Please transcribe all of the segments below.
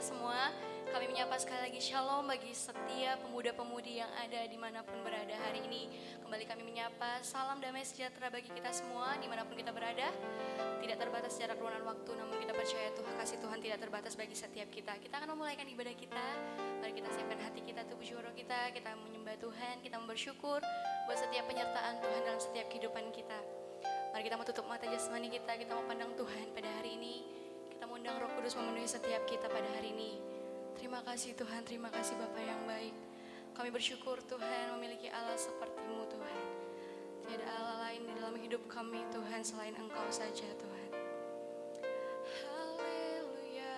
kita semua. Kami menyapa sekali lagi shalom bagi setiap pemuda-pemudi yang ada dimanapun berada hari ini. Kembali kami menyapa salam damai sejahtera bagi kita semua dimanapun kita berada. Tidak terbatas jarak ruangan waktu, namun kita percaya Tuhan, kasih Tuhan tidak terbatas bagi setiap kita. Kita akan memulaikan ibadah kita. Mari kita siapkan hati kita, tubuh jiwa roh kita menyembah Tuhan, kita bersyukur buat setiap penyertaan Tuhan dalam setiap kehidupan kita. Mari kita mau tutup mata jasmani kita mau pandang Tuhan pada hari ini. Kita mengundang Roh Kudus memenuhi setiap kita pada hari ini. Terima kasih Tuhan, terima kasih Bapa yang baik. Kami bersyukur Tuhan memiliki Allah seperti-Mu Tuhan. Tiada Allah lain di dalam hidup kami Tuhan selain Engkau saja Tuhan. Haleluya.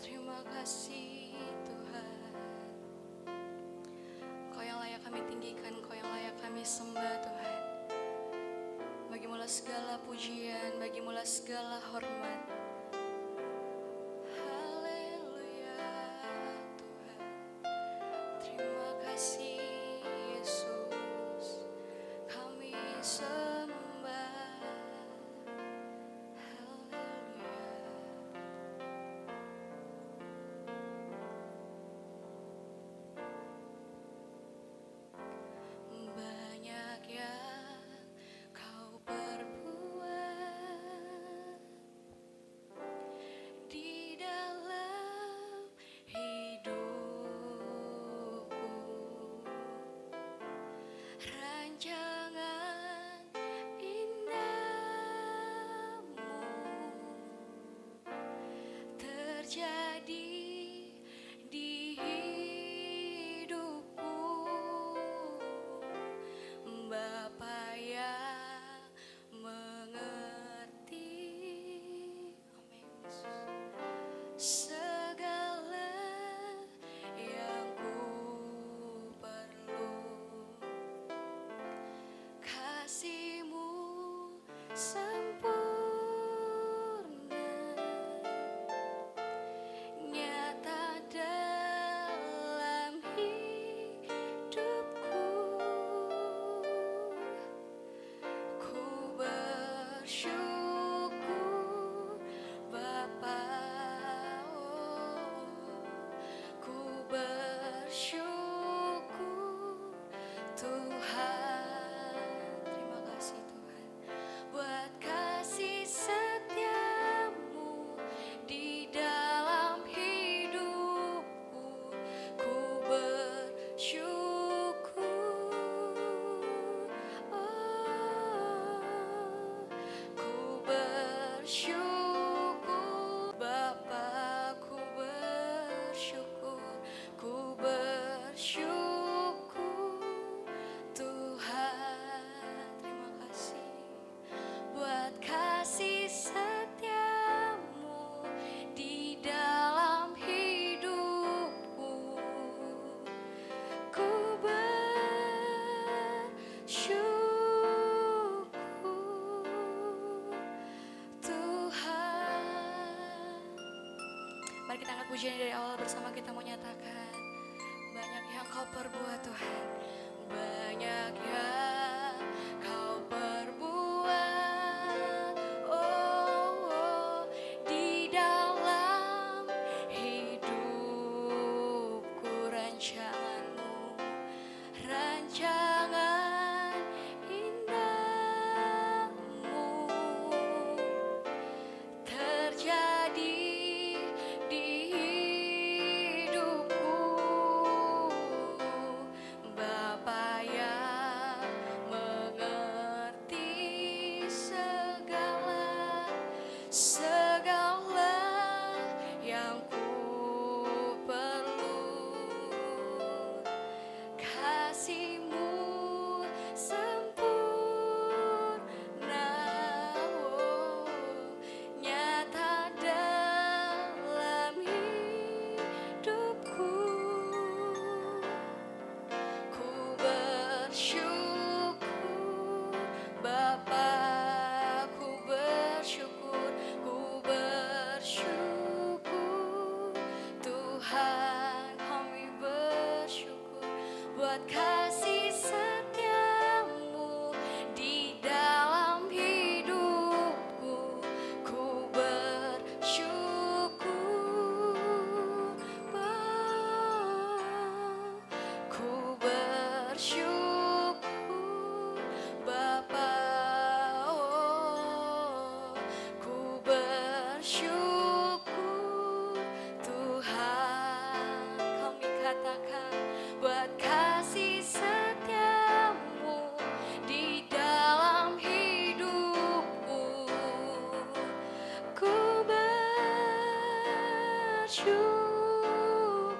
Terima kasih Tuhan. Kau yang layak kami tinggikan, Kau yang layak kami sembah Tuhan. Bagimulah segala pujian, bagimulah segala hormat. Haleluya Tuhan. Terima kasih Yesus, kami sembah. Haleluya. Banyak yang Kau perbuat di dalam hidupku. Rancangan indahmu terjadi di hidupku. Bapa yang mengerti, amin Yesus, segala yang ku perlu. Kasih-Mu sempurna, nyata dalam hidupku. Ku bersyukur Bapa, ku bersyukur Tuhan. Terima kasih Tuhan buat kasih setiamu di dalam hidupku. Ku bersyukur, ku bersyukur Bapa, ku bersyukur Tuhan. Terima kasih buat kasih setiamu di dalam hidupku. Ku bersyukur Tuhan. Mari kita angkat pujian dari awal bersama, kita mau nyatakan banyak yang Kau perbuat Tuhan. Banyak yang Kau perbuat, oh, di dalam hidupku. Rancangan indahmu terjadi di hidupku. Bapa yang bersyukur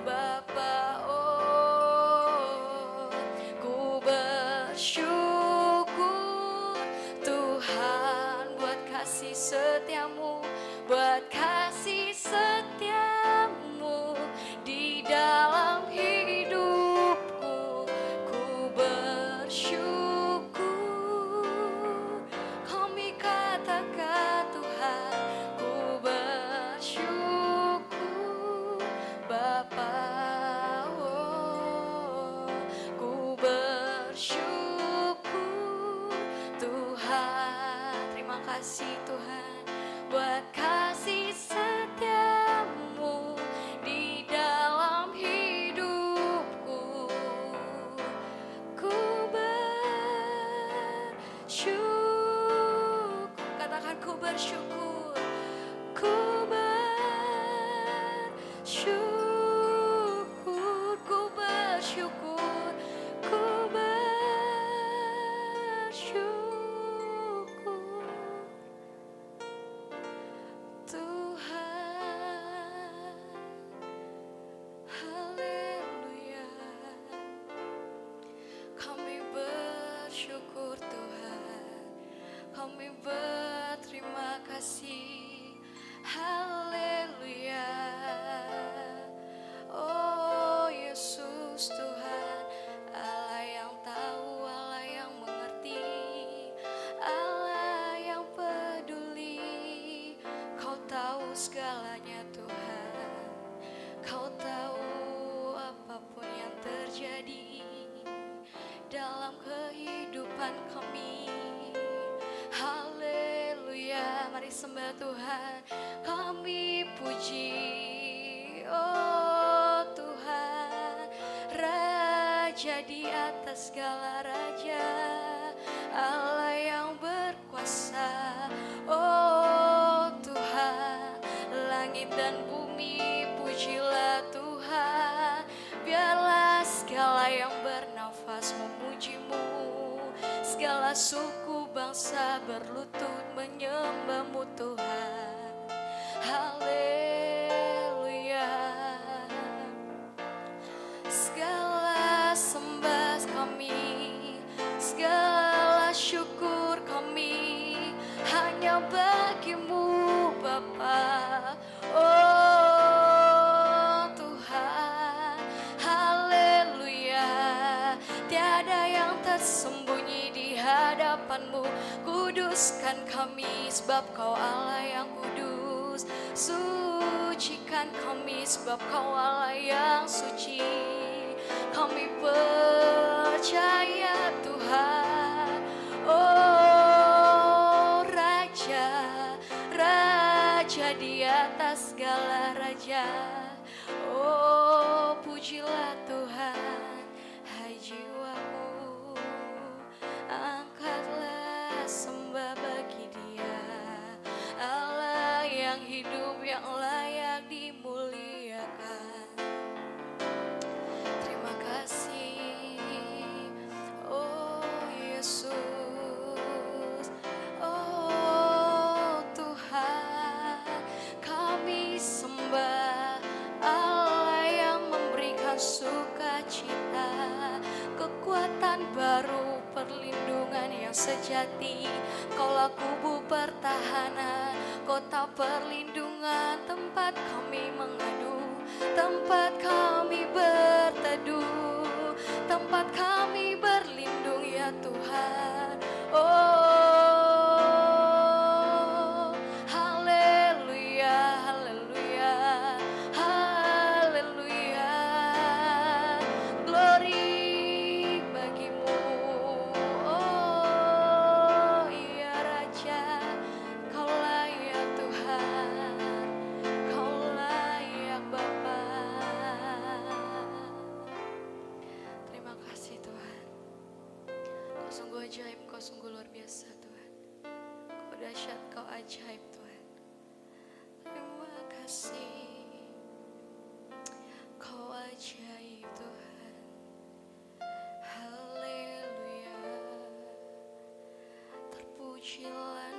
Bapa, oh ku bersyukur Tuhan buat kasih setiamu, buat kasih setiamu di dalam hidupku. Ku bersyukur, kami katakan Tuhan, ku bersyukur Bapa, oh ku bersyukur Tuhan. Terima kasih Tuhan buat kasih setiamu di dalam hidupku. Ku bersyukur, katakan ku bersyukur, ku bersyukur, ku bersyukur, ku bersyukur Tuhan. Haleluya, kami bersyukur Tuhan, kami berterima kasih. Haleluya, oh Yesus Tuhan, Allah yang tahu, Allah yang mengerti, Allah yang peduli. Kau tahu segalanya Tuhan, Kau tahu apapun yang terjadi dalam kehidupan kami. Haleluya, mari sembah Tuhan, kami puji, oh Tuhan, Raja di atas segala raja, Allah yang berkuasa, oh Tuhan, langit dan bumi pujilah Tuhan, biarlah segala yang bernafas memuji-Mu, segala suku bangsa berlutut menyembah-Mu Tuhan. Haleluya, segala sembah kami, segala syukur kami hanya bagi-Mu Bapa, oh Tuhan. Haleluya, tiada yang tersembunyi di hadapan-Mu. Kuduskan kami sebab Kau Allah yang kudus, sucikan kami sebab Kau Allah yang suci. Kami percaya Tuhan, oh Raja, Raja di atas segala raja, oh pujilah Tuhan. Hai jiwaku, angkatlah sembah bagi Dia, Allah yang hidup, yang layak dimuliakan. Terima kasih, oh Yesus, oh Tuhan, kami sembah Allah yang memberikan sukacita, kekuatan baru, perlindungan yang sejati. Kaulah kubu pertahanan, kota perlindungan, tempat kami mengadu, tempat kami berteduh, tempat kami berlindung ya Tuhan. Oh haleluya, haleluya, haleluya, glory bagi-Mu, oh iya Raja. Kau layak Tuhan, Kau layak Bapa. Terima kasih Tuhan, Kau sungguh ajaib, Kau sungguh luar biasa Tuhan. Kau dahsyat, Kau ajaib Tuhan. Terima kasih, Kau ajaib Tuhan. Haleluya, terpujilah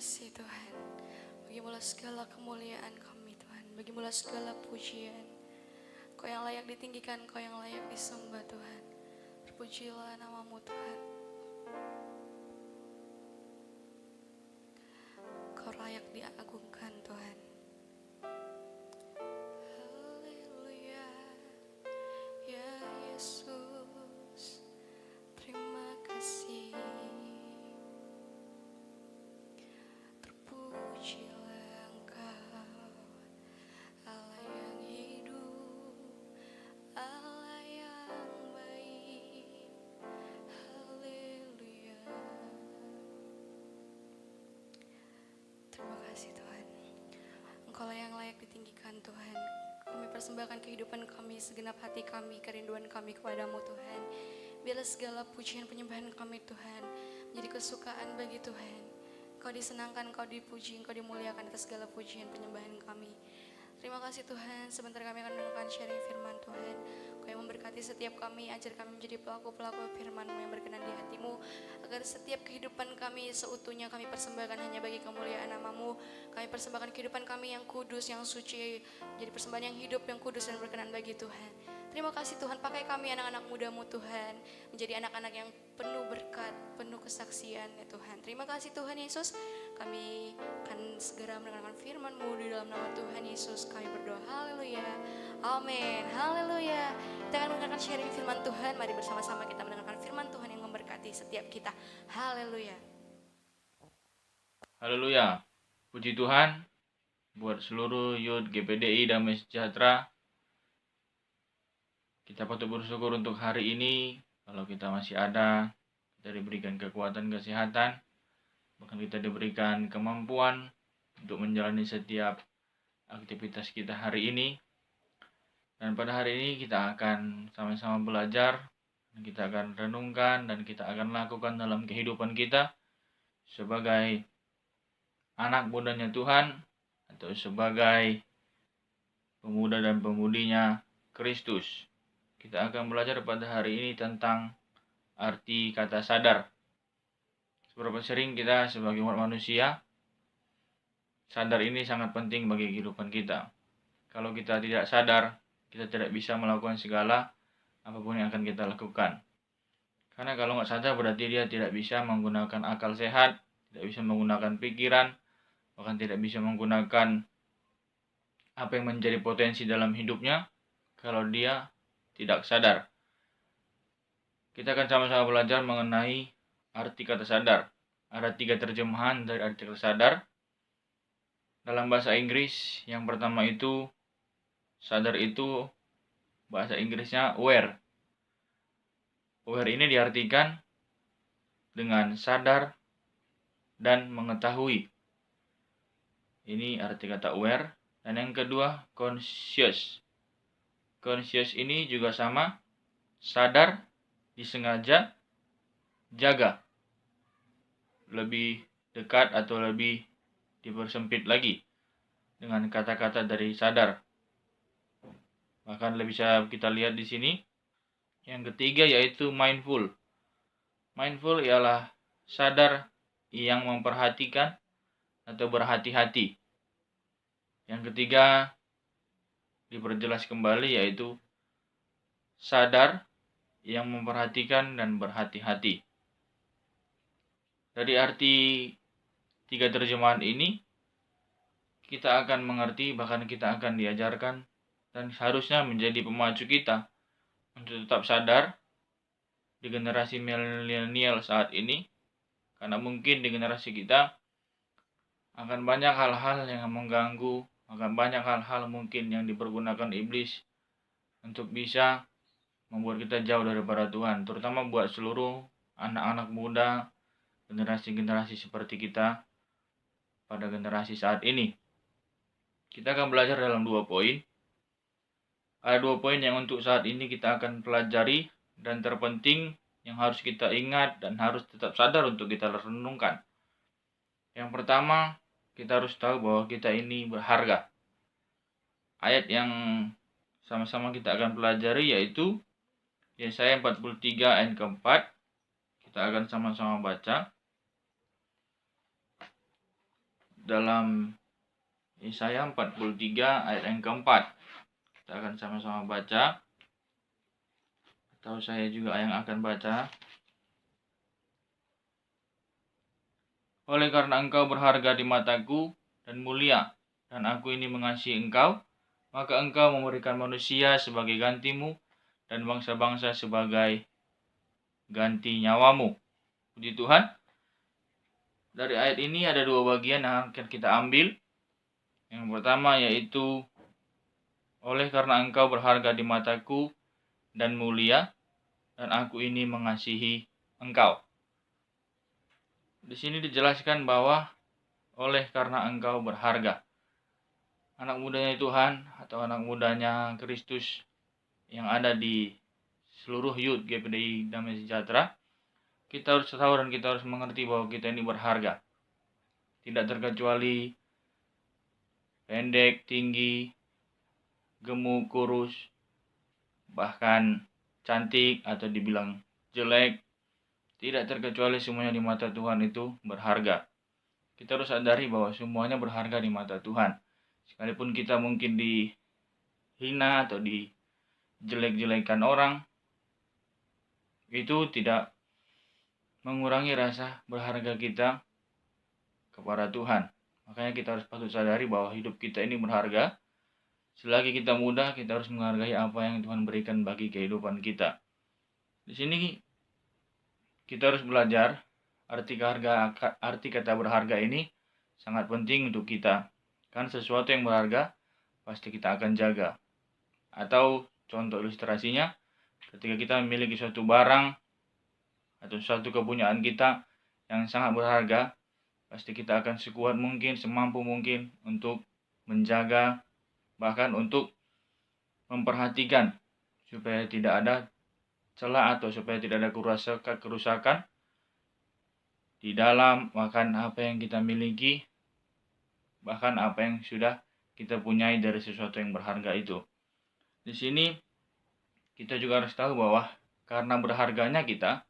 kasih Tuhan. Bagimulah segala kemuliaan kami Tuhan. Bagimulah segala pujian. Kau yang layak ditinggikan, Kau yang layak disembah Tuhan. Terpujilah namamu Tuhan. Kau layak diagungkan Tuhan. Haleluya, ya Yesus, terima kasih. Terpujilah Engkau, Allah yang hidup, Allah yang baik. Haleluya. Terima kasih Tuhan. Engkaulah yang layak ditinggikan Tuhan. Kami persembahkan kehidupan kami, segenap hati kami, kerinduan kami kepadamu Tuhan. Biarlah segala pujian penyembahan kami Tuhan menjadi kesukaan bagi Tuhan. Kau disenangkan, Kau dipuji, Kau dimuliakan atas segala pujian penyembahan kami. Terima kasih Tuhan, sebentar kami akan mendengarkan sharing firman Tuhan. Kau yang memberkati setiap kami, ajar kami menjadi pelaku-pelaku firman-Mu yang berkenan di hati-Mu, agar setiap kehidupan kami seutuhnya kami persembahkan hanya bagi kemuliaan nama-Mu. Kami persembahkan kehidupan kami yang kudus, yang suci, menjadi persembahan yang hidup, yang kudus dan berkenan bagi Tuhan. Terima kasih Tuhan, pakai kami anak-anak muda-Mu Tuhan, menjadi anak-anak yang penuh berkat, penuh kesaksian ya Tuhan. Terima kasih Tuhan Yesus, kami akan segera mendengarkan firman-Mu di dalam nama Tuhan Yesus. Kami berdoa, haleluya, amin, haleluya. Kita akan mendengarkan sharing firman Tuhan, mari bersama-sama kita mendengarkan firman Tuhan yang memberkati setiap kita. Haleluya. Haleluya, puji Tuhan buat seluruh youth GPDI Damai Sejahtera. Kita patut bersyukur untuk hari ini, kalau kita masih ada, kita diberikan kekuatan kesehatan, bahkan kita diberikan kemampuan untuk menjalani setiap aktivitas kita hari ini. Dan pada hari ini kita akan sama-sama belajar, kita akan renungkan, dan kita akan lakukan dalam kehidupan kita sebagai anak mudanya Tuhan, atau sebagai pemuda dan pemudinya Kristus. Kita akan belajar pada hari ini tentang arti kata sadar. Seberapa sering kita sebagai umat manusia, sadar ini sangat penting bagi kehidupan kita. Kalau kita tidak sadar, kita tidak bisa melakukan segala apapun yang akan kita lakukan. Karena kalau nggak sadar berarti dia tidak bisa menggunakan akal sehat, tidak bisa menggunakan pikiran, bahkan tidak bisa menggunakan apa yang menjadi potensi dalam hidupnya kalau dia tidak sadar. Kita akan sama-sama belajar mengenai arti kata sadar. Ada 3 terjemahan dari arti kata sadar. Dalam bahasa Inggris, yang pertama itu, sadar itu bahasa Inggrisnya aware. Aware ini diartikan dengan sadar dan mengetahui. Ini arti kata aware. Dan yang kedua, conscious. Conscious ini juga sama, sadar, disengaja, jaga. Lebih dekat atau lebih dipersempit lagi dengan kata-kata dari sadar. Bahkan bisa kita lihat di sini. Yang ketiga yaitu mindful. Mindful ialah sadar yang memperhatikan atau berhati-hati. Yang ketiga diperjelas kembali yaitu sadar yang memperhatikan dan berhati-hati. Dari arti 3 terjemahan ini, kita akan mengerti, bahkan kita akan diajarkan, dan harusnya menjadi pemacu kita untuk tetap sadar di generasi milenial saat ini, karena mungkin di generasi kita akan banyak hal-hal yang mengganggu, akan banyak hal-hal mungkin yang dipergunakan iblis untuk bisa membuat kita jauh daripada Tuhan, terutama buat seluruh anak-anak muda, generasi-generasi seperti kita pada generasi saat ini. Kita akan belajar dalam 2 poin. Ada 2 poin yang untuk saat ini kita akan pelajari dan terpenting yang harus kita ingat dan harus tetap sadar untuk kita renungkan. Yang pertama, kita harus tahu bahwa kita ini berharga. Ayat yang sama-sama kita akan pelajari yaitu Yesaya 43 ayat keempat. Kita akan sama-sama baca. dalam Yesaya 43 ayat yang keempat. Kita akan sama-sama baca, atau saya juga yang akan baca. Oleh karena engkau berharga di mataku dan mulia, dan aku ini mengasihi engkau, maka engkau memberikan manusia sebagai gantimu, dan bangsa-bangsa sebagai ganti nyawamu. Puji Tuhan. Dari ayat ini ada dua bagian yang akan kita ambil. Yang pertama yaitu, oleh karena engkau berharga di mataku dan mulia, dan aku ini mengasihi engkau. Di sini dijelaskan bahwa oleh karena engkau berharga. Anak mudanya Tuhan atau anak mudanya Kristus yang ada di seluruh youth GPDI Damai Sejahtera, kita harus tahu dan kita harus mengerti bahwa kita ini berharga. Tidak terkecuali pendek, tinggi, gemuk, kurus, bahkan cantik atau dibilang jelek. Tidak terkecuali semuanya di mata Tuhan itu berharga. Kita harus sadari bahwa semuanya berharga di mata Tuhan. Sekalipun kita mungkin dihina atau dijelek-jelekan orang, itu tidak mengurangi rasa berharga kita kepada Tuhan. Makanya kita harus patut sadari bahwa hidup kita ini berharga. Selagi kita muda, kita harus menghargai apa yang Tuhan berikan bagi kehidupan kita. Di sini kita harus belajar arti kata berharga ini sangat penting untuk kita. Kan sesuatu yang berharga pasti kita akan jaga. Atau contoh ilustrasinya, ketika kita memiliki suatu barang atau suatu kepunyaan kita yang sangat berharga, pasti kita akan sekuat mungkin, semampu mungkin untuk menjaga, bahkan untuk memperhatikan supaya tidak ada celah atau supaya tidak ada kerusakan di dalam bahkan apa yang kita miliki, bahkan apa yang sudah kita punyai dari sesuatu yang berharga itu. Di sini kita juga harus tahu bahwa karena berharganya kita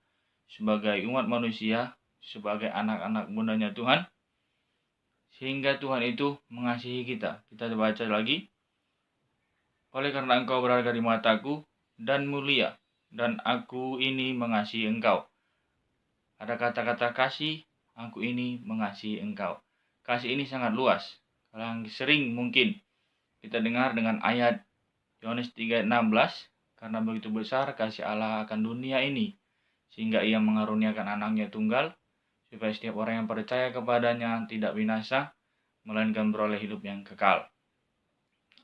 sebagai umat manusia, sebagai anak-anak mudanya Tuhan, sehingga Tuhan itu mengasihi kita. Kita baca lagi, oleh karena engkau berharga di mataku dan mulia, dan aku ini mengasihi engkau. Ada kata-kata kasih, aku ini mengasihi engkau. Kasih ini sangat luas. Yang sering mungkin kita dengar dengan ayat Yohanes 3:16, karena begitu besar kasih Allah akan dunia ini, sehingga ia mengaruniakan anaknya tunggal, supaya setiap orang yang percaya kepadanya tidak binasa, melainkan beroleh hidup yang kekal.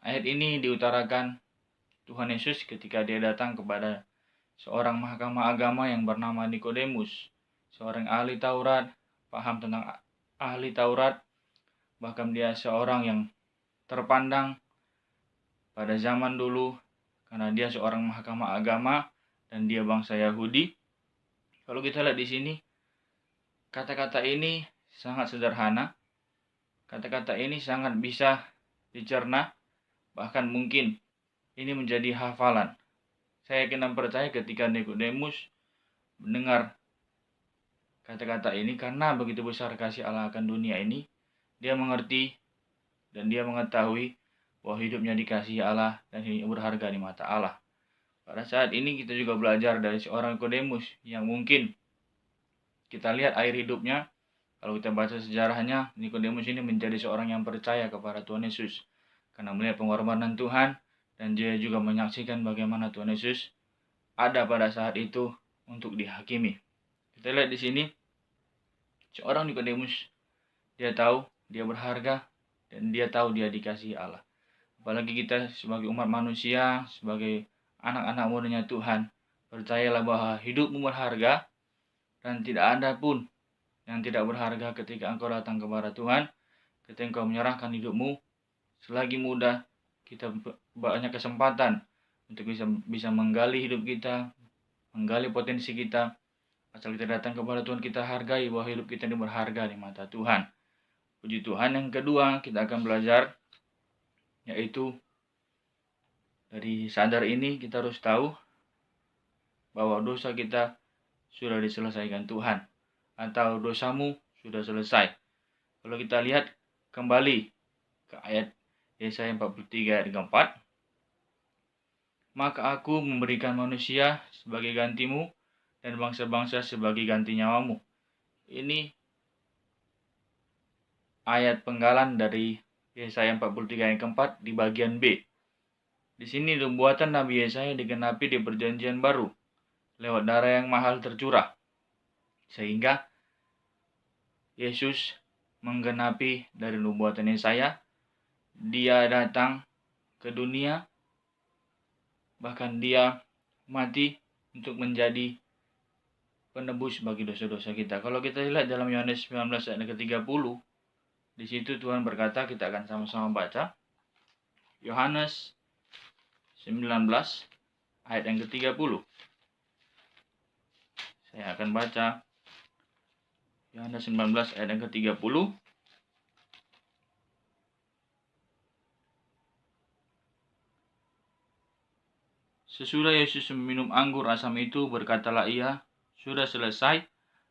Ayat ini diutarakan Tuhan Yesus ketika dia datang kepada seorang mahkamah agama yang bernama Nikodemus, seorang ahli Taurat, paham tentang ahli Taurat, bahkan dia seorang yang terpandang pada zaman dulu karena dia seorang mahkamah agama dan dia bangsa Yahudi. Kalau kita lihat di sini, kata-kata ini sangat sederhana, kata-kata ini sangat bisa dicerna, bahkan mungkin ini menjadi hafalan. Saya yakin dan percaya ketika Nikodemus mendengar kata-kata ini, karena begitu besar kasih Allah akan dunia ini, dia mengerti dan dia mengetahui bahwa hidupnya dikasihi Allah dan hidupnya berharga di mata Allah. Pada saat ini kita juga belajar dari seorang Nikodemus yang mungkin kita lihat akhir hidupnya. Kalau kita baca sejarahnya, Nikodemus ini menjadi seorang yang percaya kepada Tuhan Yesus karena melihat pengorbanan Tuhan, dan dia juga menyaksikan bagaimana Tuhan Yesus ada pada saat itu untuk dihakimi. Kita lihat di sini, seorang Nikodemus, dia tahu dia berharga dan dia tahu dia dikasihi Allah. Apalagi kita sebagai umat manusia, sebagai anak-anak mudanya Tuhan, percayalah bahwa hidupmu berharga dan tidak ada pun yang tidak berharga ketika engkau datang kepada Tuhan, ketika engkau menyerahkan hidupmu. Selagi muda, kita banyak kesempatan untuk bisa menggali hidup kita, menggali potensi kita. Asal kita datang kepada Tuhan, kita hargai bahwa hidup kita ini berharga di mata Tuhan. Puji Tuhan. Yang kedua, kita akan belajar, yaitu dari sadar ini kita harus tahu bahwa dosa kita sudah diselesaikan Tuhan, atau dosamu sudah selesai. Kalau kita lihat kembali ke ayat Yesaya 43 ayat keempat. Maka aku memberikan manusia sebagai gantimu dan bangsa-bangsa sebagai ganti nyawamu. Ini ayat penggalan dari Yesaya 43 ayat keempat di bagian B. Di sini nubuatan Nabi Yesaya digenapi di perjanjian baru lewat darah yang mahal tercurah. Sehingga Yesus menggenapi dari nubuatan Yesaya. Dia datang ke dunia, bahkan dia mati untuk menjadi penebus bagi dosa-dosa kita. Kalau kita lihat dalam Yohanes 19 ayat ke-30, di situ Tuhan berkata, kita akan sama-sama baca. Yohanes 19 ayat yang ke-30. Saya akan baca Yohanes 19 ayat yang ke-30. Sesudah Yesus meminum anggur asam itu, berkatalah ia, sudah selesai.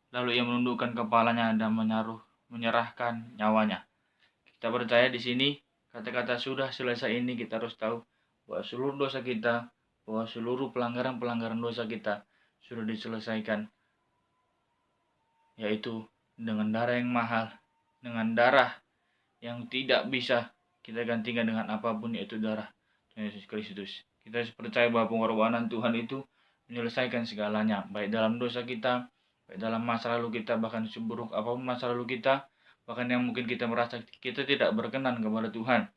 Lalu ia menundukkan kepalanya dan menyerahkan nyawanya. Kita percaya di sini kata-kata sudah selesai ini kita harus tahu bahwa seluruh dosa kita, bahwa seluruh pelanggaran-pelanggaran dosa kita sudah diselesaikan, yaitu dengan darah yang mahal, dengan darah yang tidak bisa kita gantikan dengan apapun, yaitu darah Yesus Kristus. Kita percaya bahwa pengorbanan Tuhan itu menyelesaikan segalanya, baik dalam dosa kita, baik dalam masa lalu kita, bahkan seburuk apapun masa lalu kita, bahkan yang mungkin kita merasa kita tidak berkenan kepada Tuhan.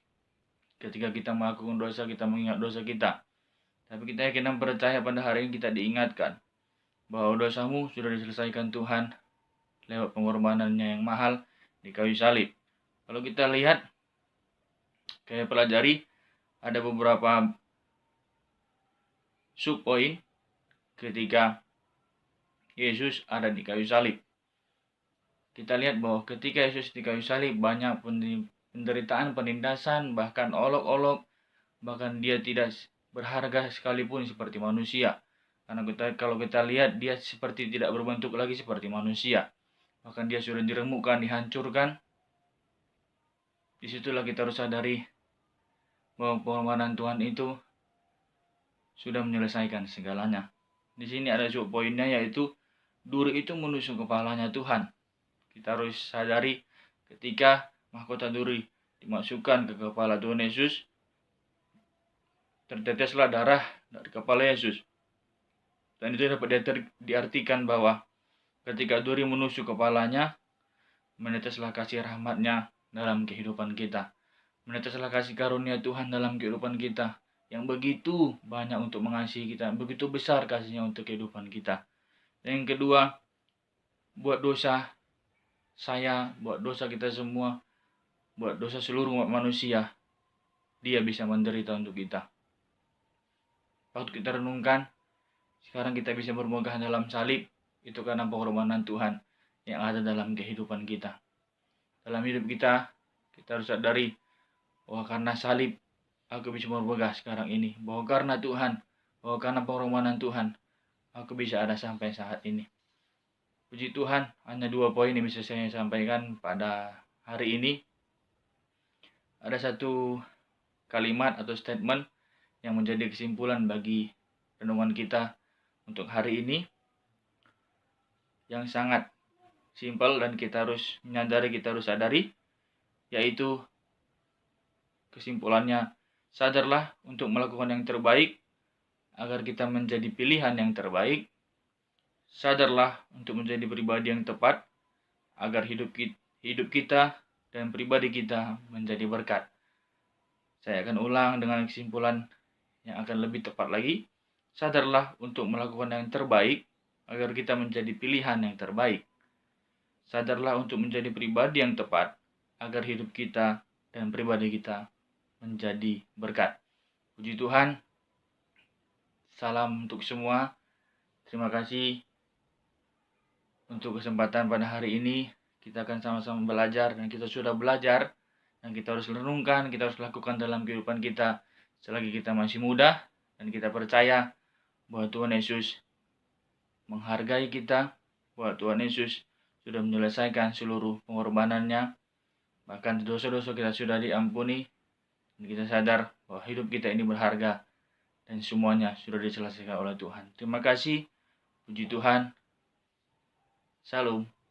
Ketika kita melakukan dosa, kita mengingat dosa kita. Tapi kita yakin dan percaya pada hari ini kita diingatkan bahwa dosamu sudah diselesaikan Tuhan lewat pengorbanannya yang mahal di kayu salib. Kalau kita lihat, kayak pelajari, ada beberapa subpoin ketika Yesus ada di kayu salib. Kita lihat bahwa ketika Yesus di kayu salib, banyak penderitaan, penindasan, bahkan olok-olok, bahkan dia tidak berharga sekalipun seperti manusia. Karena kalau kita lihat, dia seperti tidak berbentuk lagi seperti manusia. Bahkan dia sudah diremukkan, dihancurkan. Disitulah kita harus sadari bahwa pengorbanan Tuhan itu sudah menyelesaikan segalanya. Di sini ada poinnya, yaitu duri itu menusuk kepalanya Tuhan. Kita harus sadari ketika mahkota duri dimasukkan ke kepala Tuhan Yesus, terteteslah darah dari kepala Yesus. Dan itu dapat diartikan bahwa ketika duri menusuk kepalanya, meneteslah kasih rahmat-Nya dalam kehidupan kita. Meneteslah kasih karunia Tuhan dalam kehidupan kita, yang begitu banyak untuk mengasihi kita, begitu besar kasihnya untuk kehidupan kita. Dan yang kedua, buat dosa saya, buat dosa kita semua, buat dosa seluruh umat manusia, dia bisa menderita untuk kita. Waktu kita renungkan, sekarang kita bisa bermegah dalam salib, itu karena pengorbanan Tuhan yang ada dalam kehidupan kita. Dalam hidup kita, kita harus sadari bahwa karena salib, aku bisa bermegah sekarang ini. Bahwa karena Tuhan, bahwa karena pengorbanan Tuhan, aku bisa ada sampai saat ini. Puji Tuhan, hanya 2 poin yang bisa saya sampaikan pada hari ini. Ada satu kalimat atau statement yang menjadi kesimpulan bagi renungan kita untuk hari ini, yang sangat simpel dan kita harus menyadari, kita harus sadari, yaitu kesimpulannya, sadarlah untuk melakukan yang terbaik agar kita menjadi pilihan yang terbaik. Sadarlah untuk menjadi pribadi yang tepat agar hidup kita dan pribadi kita menjadi berkat. Saya akan ulang dengan kesimpulan yang akan lebih tepat lagi. Sadarlah untuk melakukan yang terbaik agar kita menjadi pilihan yang terbaik. Sadarlah untuk menjadi pribadi yang tepat agar hidup kita dan pribadi kita menjadi berkat. Puji Tuhan. Salam untuk semua. Terima kasih untuk kesempatan pada hari ini. Kita akan sama-sama belajar, dan kita sudah belajar, dan kita harus renungkan, kita harus lakukan dalam kehidupan kita selagi kita masih muda, dan kita percaya bahwa Tuhan Yesus menghargai kita, bahwa Tuhan Yesus sudah menyelesaikan seluruh pengorbanannya Bahkan dosa-dosa kita sudah diampuni, dan kita sadar bahwa hidup kita ini berharga, dan semuanya sudah diselesaikan oleh Tuhan. Terima kasih, puji Tuhan. Salam.